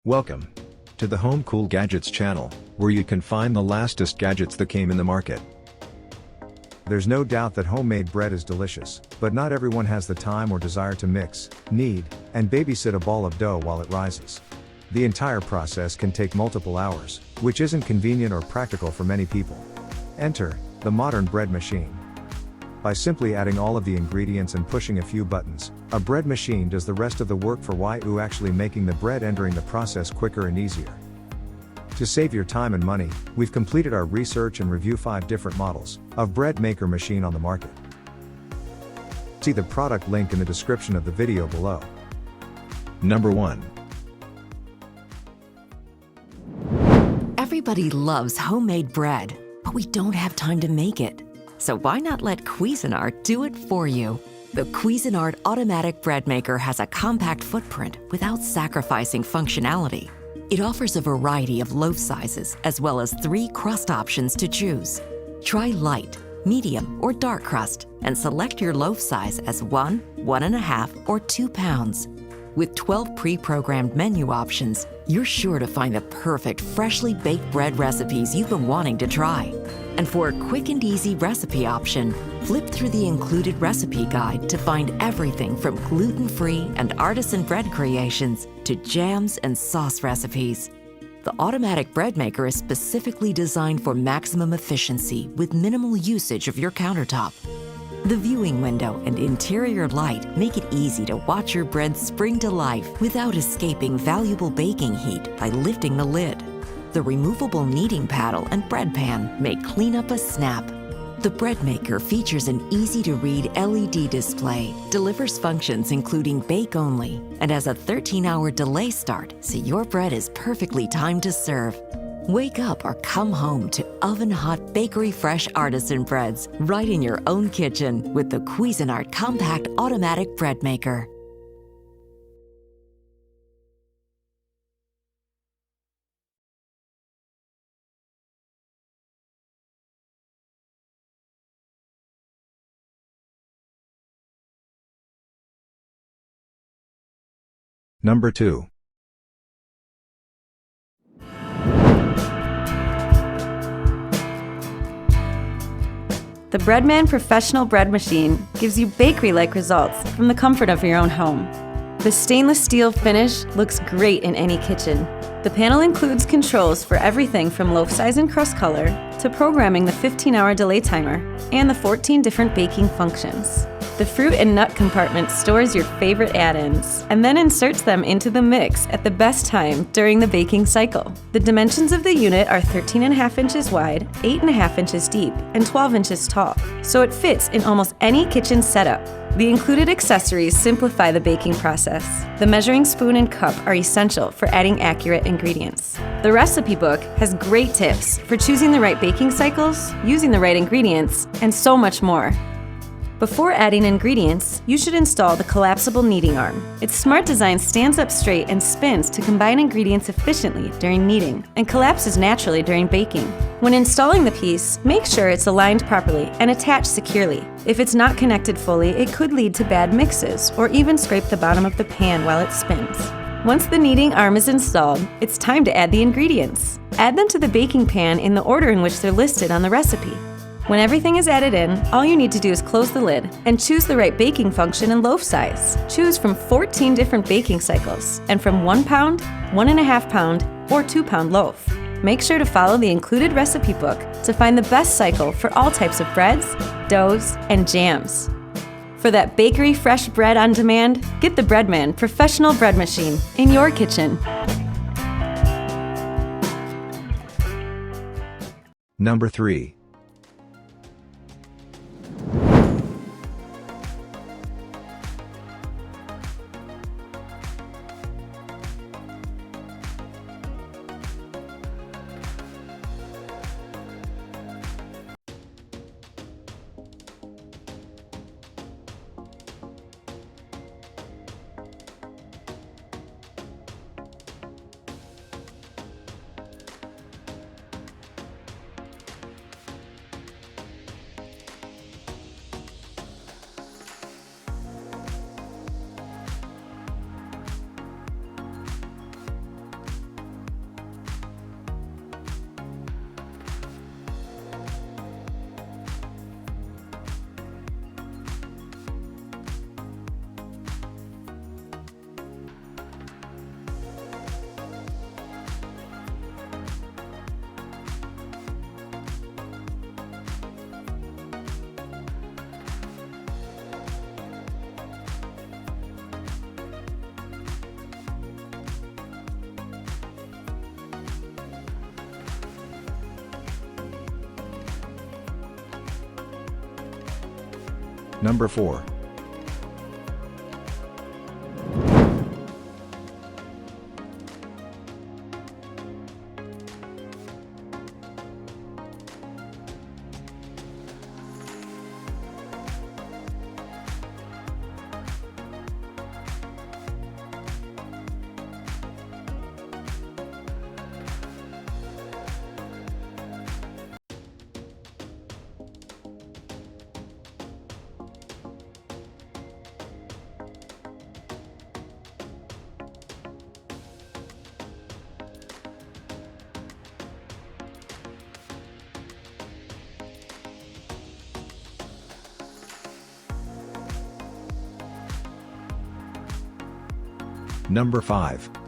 Welcome to the Home Cool Gadgets channel, where you can find the latest gadgets that came in the market. There's no doubt that homemade bread is delicious, but not everyone has the time or desire to mix, knead, and babysit a ball of dough while it rises. The entire process can take multiple hours, which isn't convenient or practical for many people. Enter the modern bread machine. By simply adding all of the ingredients and pushing a few buttons, a bread machine does the rest of the work for you, actually making the bread entering the process quicker and easier. To save your time and money, we've completed our research and review 5 different models of bread maker machine on the market. See the product link in the description of the video below. Number 1. Everybody loves homemade bread, but we don't have time to make it. So why not let Cuisinart do it for you? The Cuisinart automatic bread maker has a compact footprint without sacrificing functionality. It offers a variety of loaf sizes as well as 3 crust options to choose. Try light, medium, or dark crust and select your loaf size as 1, 1.5, or 2 pounds. With 12 pre-programmed menu options, you're sure to find the perfect freshly baked bread recipes you've been wanting to try. And for a quick and easy recipe option, flip through the included recipe guide to find everything from gluten-free and artisan bread creations to jams and sauce recipes. The automatic bread maker is specifically designed for maximum efficiency with minimal usage of your countertop. The viewing window and interior light make it easy to watch your bread spring to life without escaping valuable baking heat by lifting the lid. The removable kneading paddle and bread pan make cleanup a snap. The bread maker features an easy-to-read LED display, delivers functions including bake only, and has a 13-hour delay start so your bread is perfectly timed to serve. Wake up or come home to oven-hot bakery-fresh artisan breads right in your own kitchen with the Cuisinart compact automatic bread maker. Number 2. The Breadman Professional Bread Machine gives you bakery-like results from the comfort of your own home. The stainless steel finish looks great in any kitchen. The panel includes controls for everything from loaf size and crust color to programming the 15-hour delay timer and the 14 different baking functions. The fruit and nut compartment stores your favorite add-ins and then inserts them into the mix at the best time during the baking cycle. The dimensions of the unit are 13.5 inches wide, 8.5 inches deep, and 12 inches tall, so it fits in almost any kitchen setup. The included accessories simplify the baking process. The measuring spoon and cup are essential for adding accurate ingredients. The recipe book has great tips for choosing the right baking cycles, using the right ingredients, and so much more. Before adding ingredients, you should install the collapsible kneading arm. Its smart design stands up straight and spins to combine ingredients efficiently during kneading and collapses naturally during baking. When installing the piece, make sure it's aligned properly and attached securely. If it's not connected fully, it could lead to bad mixes or even scrape the bottom of the pan while it spins. Once the kneading arm is installed, it's time to add the ingredients. Add them to the baking pan in the order in which they're listed on the recipe. When everything is added in, all you need to do is close the lid and choose the right baking function and loaf size. Choose from 14 different baking cycles and from 1 pound, 1.5 pound, or 2 pound loaf. Make sure to follow the included recipe book to find the best cycle for all types of breads, doughs, and jams. For that bakery fresh bread on demand, get the Breadman Professional Bread Machine in your kitchen. Number 3. Number 4. Number 5.